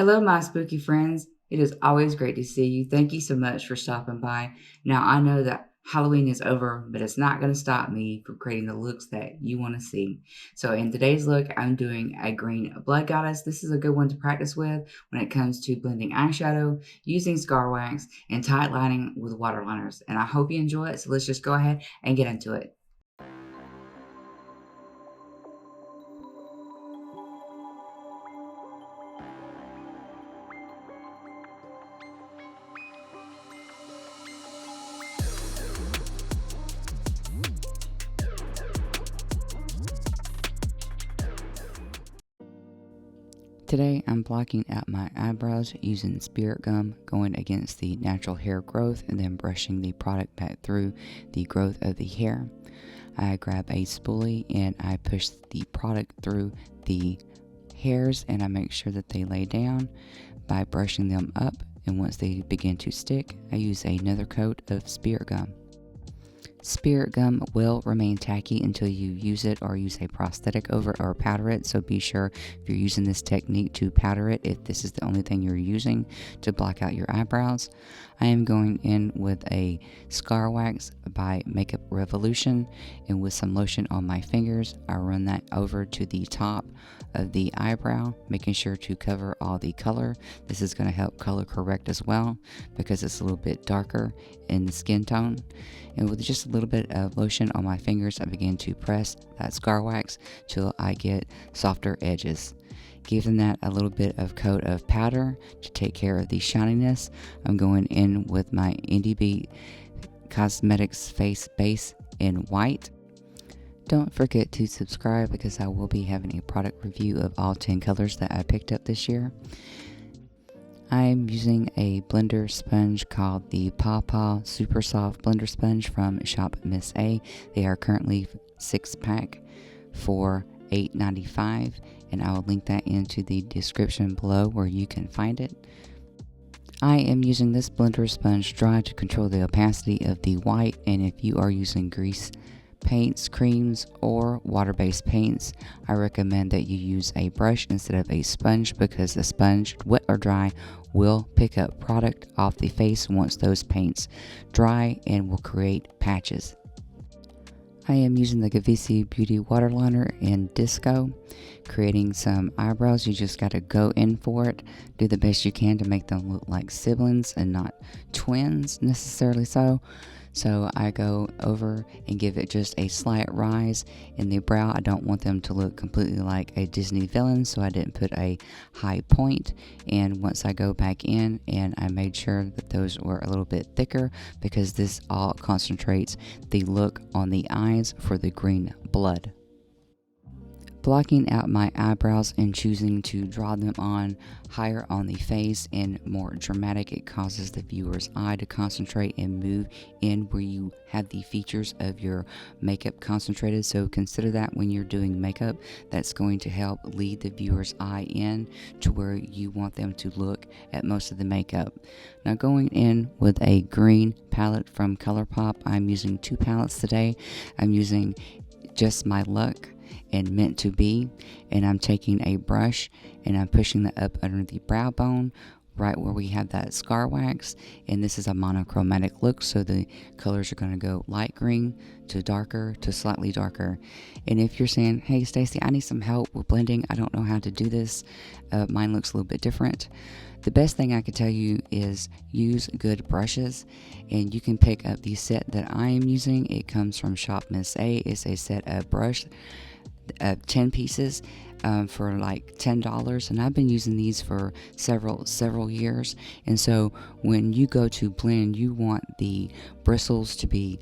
Hello, my spooky friends. It is always great to see you. Thank you so much for stopping by. Now, I know that Halloween is over, but it's not going to stop me from creating the looks that you want to see. So, in today's look, I'm doing a green blood goddess. This is a good one to practice with when it comes to blending eyeshadow, using scar wax, and tight lining with waterliners. And I hope you enjoy it. So, let's just go ahead and get into it. Today I'm blocking out my eyebrows using Spirit gum, going against the natural hair growth and then brushing the product back through the growth of the hair. I grab a spoolie and I push the product through the hairs and I make sure that they lay down by brushing them up, and once they begin to stick, I use another coat of Spirit gum. Spirit gum will remain tacky until you use it or use a prosthetic over it or powder it, so be sure if you're using this technique to powder it if this is the only thing you're using to block out your eyebrows. I am going in with a scar wax by Makeup Revolution, and with some lotion on my fingers I run that over to the top of the eyebrow, making sure to cover all the color. This is going to help color correct as well because it's a little bit darker in the skin tone. And with just a little bit of lotion on my fingers, I begin to press that scar wax till I get softer edges. Giving that a little bit of coat of powder to take care of the shininess, I'm going in with my Indie Beat Cosmetics Face Base in white. Don't forget to subscribe because I will be having a product review of all 10 colors that I picked up this year. I'm using a blender sponge called the Paw Paw Super Soft Blender Sponge from Shop Miss A. They are currently 6-pack for $8.95, and I will link that into the description below where you can find it. I am using this blender sponge dry to control the opacity of the white, and if you are using grease paints, creams, or water-based paints, I recommend that you use a brush instead of a sponge because the sponge, wet or dry, will pick up product off the face once those paints dry and will create patches. I am using the Gavisi Beauty Waterliner in Disco, creating some eyebrows. You just got to go in for it. Do the best you can to make them look like siblings and not twins necessarily So I go over and give it just a slight rise in the brow. I don't want them to look completely like a Disney villain, so I didn't put a high point. And once I go back in, and I made sure that those were a little bit thicker because this all concentrates the look on the eyes for the green blood. Blocking out my eyebrows and choosing to draw them on higher on the face and more dramatic, it causes the viewer's eye to concentrate and move in where you have the features of your makeup concentrated. So consider that when you're doing makeup, that's going to help lead the viewer's eye in to where you want them to look at most of the makeup. Now going in with a green palette from ColourPop, I'm using 2 palettes today. I'm using Just My Luck and Meant to Be, and I'm taking a brush and I'm pushing that up under the brow bone right where we have that scar wax, and this is a monochromatic look, so the colors are going to go light green to darker to slightly darker. And if you're saying, hey Stacy, I need some help with blending, I don't know how to do this, mine looks a little bit different, the best thing I can tell you is use good brushes, and you can pick up the set that I am using. It comes from Shop Miss A. It's a set of brush 10 pieces for like $10, and I've been using these for several years. And so when you go to blend, you want the bristles to be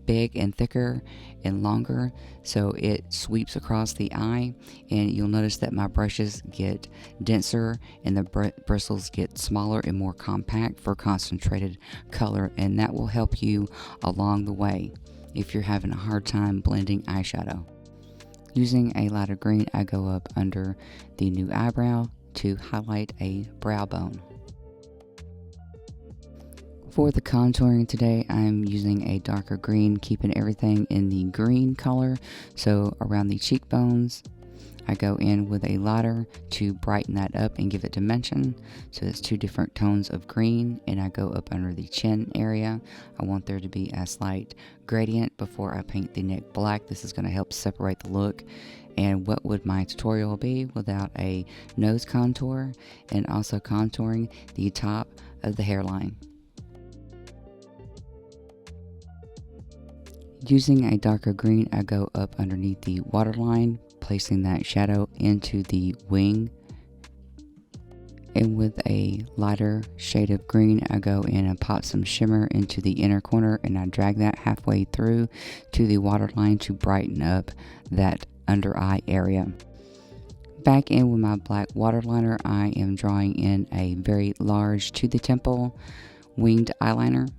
big and thicker and longer so it sweeps across the eye, and you'll notice that my brushes get denser and the bristles get smaller and more compact for concentrated color, and that will help you along the way if you're having a hard time blending eyeshadow. Using a lighter green, I go up under the new eyebrow to highlight a brow bone. For the contouring today, I'm using a darker green, keeping everything in the green color. So around the cheekbones, I go in with a lighter to brighten that up and give it dimension. So it's 2 different tones of green, and I go up under the chin area. I want there to be a slight gradient before I paint the neck black. This is going to help separate the look. And what would my tutorial be without a nose contour and also contouring the top of the hairline? Using a darker green, I go up underneath the waterline, placing that shadow into the wing. And with a lighter shade of green, I go in and pop some shimmer into the inner corner, and I drag that halfway through to the waterline to brighten up that under eye area. Back in with my black waterliner, I am drawing in a very large to the temple winged eyeliner.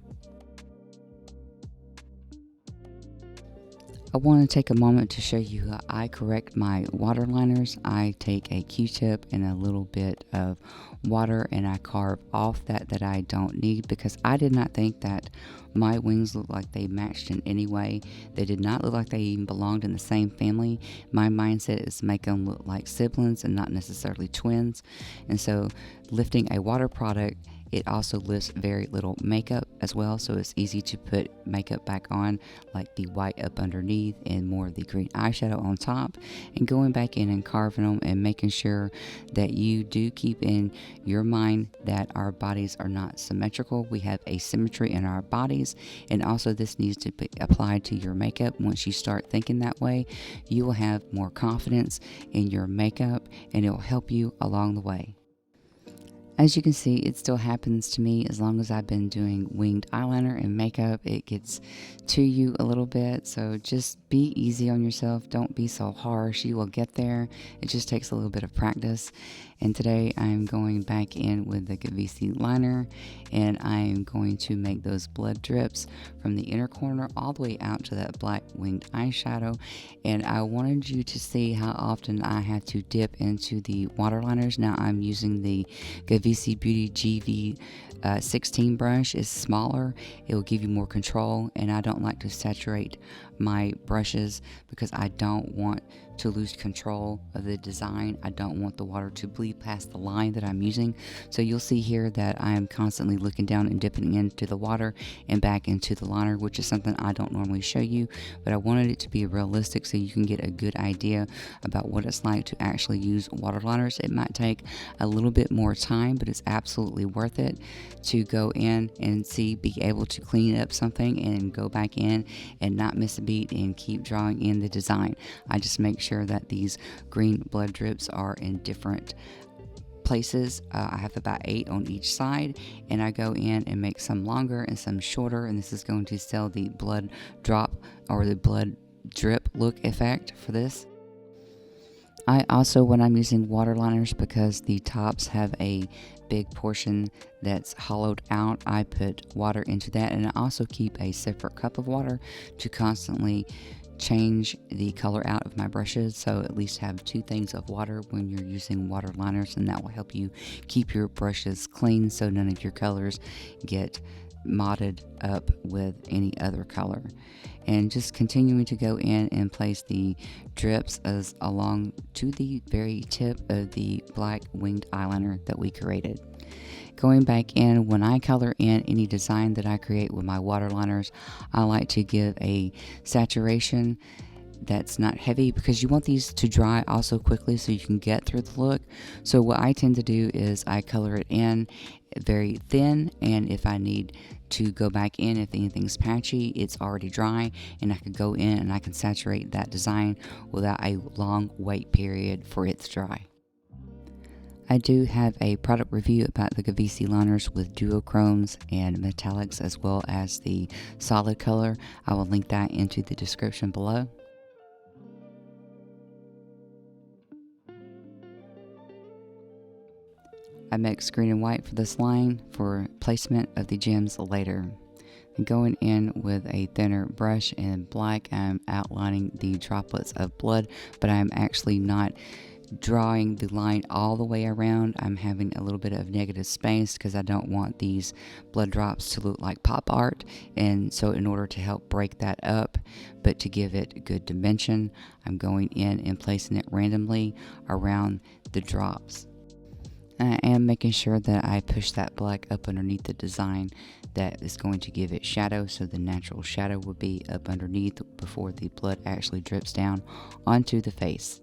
I want to take a moment to show you how I correct my waterliners. I take a Q-tip and a little bit of water and I carve off that I don't need, because I did not think that my wings looked like they matched in any way. They did not look like they even belonged in the same family. My mindset is to make them look like siblings and not necessarily twins. And so lifting a water product, it also lifts very little makeup as well, so it's easy to put makeup back on, like the white up underneath and more of the green eyeshadow on top, and going back in and carving them and making sure that you do keep in your mind that our bodies are not symmetrical. We have asymmetry in our bodies, and also this needs to be applied to your makeup. Once you start thinking that way, you will have more confidence in your makeup and it will help you along the way. As you can see, it still happens to me as long as I've been doing winged eyeliner and makeup. It gets to you a little bit, so just be easy on yourself. Don't be so harsh. You will get there. It just takes a little bit of practice. And today I'm going back in with the Gavisi liner, and I'm going to make those blood drips from the inner corner all the way out to that black winged eyeshadow. And I wanted you to see how often I had to dip into the waterliners. Now I'm using the Gavisi Beauty GV 16 brush. Is smaller. It will give you more control, and I don't like to saturate my brushes because I don't want to lose control of the design. I don't want the water to bleed past the line that I'm using. So you'll see here that I am constantly looking down and dipping into the water and back into the liner, which is something I don't normally show you, but I wanted it to be realistic so you can get a good idea about what it's like to actually use waterliners. It might take a little bit more time, but it's absolutely worth it to go in and be able to clean up something and go back in and not miss a beat and keep drawing in the design. I just make sure that these green blood drips are in different places. I have about 8 on each side, and I go in and make some longer and some shorter, and this is going to sell the blood drop or the blood drip look effect for this. I also, when I'm using waterliners, because the tops have a big portion that's hollowed out, I put water into that, and I also keep a separate cup of water to constantly change the color out of my brushes, so at least have 2 things of water when you're using waterliners, and that will help you keep your brushes clean so none of your colors get modded up with any other color. And just continuing to go in and place the drips as along to the very tip of the black winged eyeliner that we created. Going back in, when I color in any design that I create with my waterliners, I like to give a saturation that's not heavy, because you want these to dry also quickly so you can get through the look. So what I tend to do is I color it in very thin, and if I need to go back in, if anything's patchy, it's already dry, and I can go in and I can saturate that design without a long wait period for it to dry. I do have a product review about the Gavisi liners with duochromes and metallics, as well as the solid color. I will link that into the description below. I mix green and white for this line for placement of the gems later. And going in with a thinner brush in black, I'm outlining the droplets of blood, but I'm actually not drawing the line all the way around, I'm having a little bit of negative space because I don't want these blood drops to look like pop art. And so in order to help break that up, but to give it good dimension, I'm going in and placing it randomly around the drops. I am making sure that I push that black up underneath the design that is going to give it shadow, so the natural shadow will be up underneath before the blood actually drips down onto the face.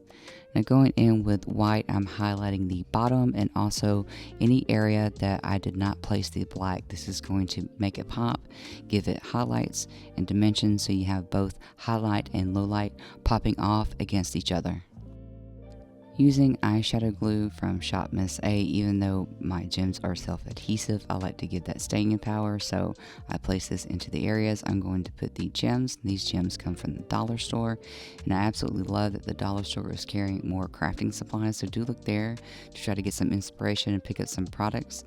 Now going in with white, I'm highlighting the bottom and also any area that I did not place the black. This is going to make it pop, give it highlights and dimensions, so you have both highlight and low light popping off against each other. Using eyeshadow glue from Shop Miss A, even though my gems are self-adhesive, I like to give that staying power, so I place this into the areas I'm going to put the gems. These gems come from the dollar store, and I absolutely love that the dollar store is carrying more crafting supplies, so do look there to try to get some inspiration and pick up some products.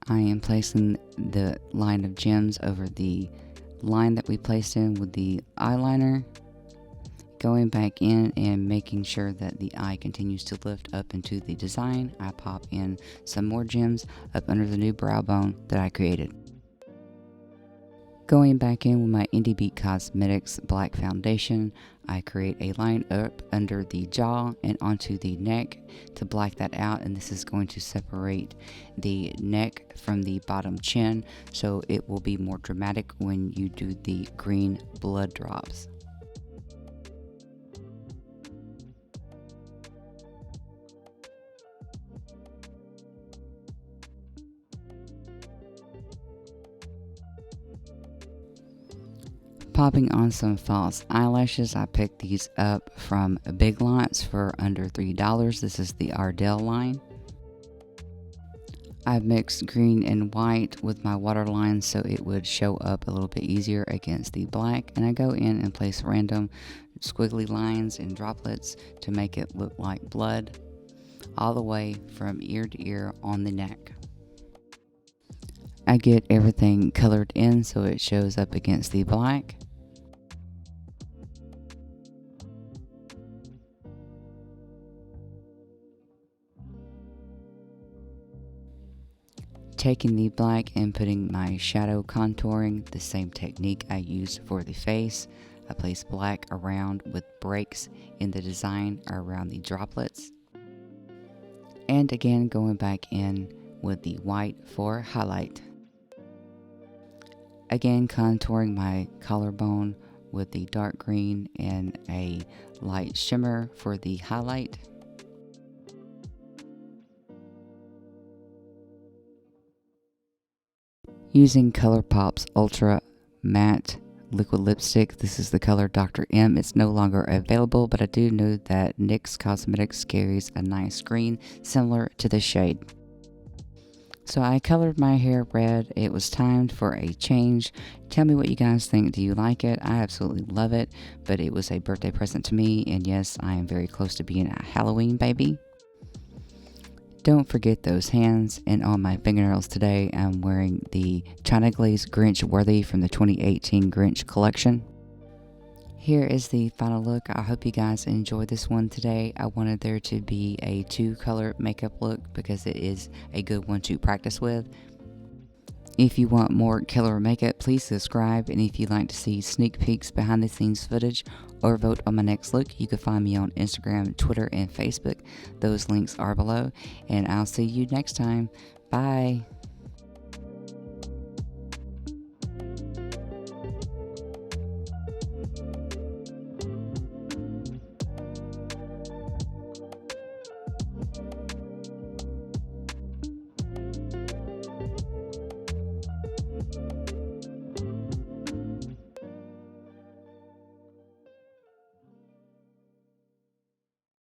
I am placing the line of gems over the line that we placed in with the eyeliner, going back in and making sure that the eye continues to lift up into the design. I pop in some more gems up under the new brow bone that I created. Going back in with my Indie Beat Cosmetics black foundation, I create a line up under the jaw and onto the neck to black that out, and this is going to separate the neck from the bottom chin, so it will be more dramatic when you do the green blood drops. Popping on some false eyelashes, I picked these up from Big Lots for under $3. This is the Ardell line. I mixed green and white with my waterline so it would show up a little bit easier against the black, and I go in and place random squiggly lines and droplets to make it look like blood all the way from ear to ear on the neck. I get everything colored in so it shows up against the black. Taking the black and putting my shadow contouring, the same technique I used for the face. I place black around with breaks in the design around the droplets. And again, going back in with the white for highlight. Again, contouring my collarbone with the dark green and a light shimmer for the highlight. Using ColourPop's Ultra Matte Liquid Lipstick, this is the color Dr. M. It's no longer available, but I do know that NYX Cosmetics carries a nice green similar to the shade. So I colored my hair red. It was time for a change. Tell me what you guys think. Do you like it? I absolutely love it, but it was a birthday present to me, and yes, I am very close to being a Halloween baby. Don't forget those hands, and on my fingernails today, I'm wearing the China Glaze Grinch Worthy from the 2018 Grinch collection. Here is the final look. I hope you guys enjoyed this one today. I wanted there to be a 2-color makeup look because it is a good one to practice with. If you want more killer makeup, please subscribe, and if you'd like to see sneak peeks, behind the scenes footage, or vote on my next look, you can find me on Instagram, Twitter, and Facebook. Those links are below, and I'll see you next time. Bye.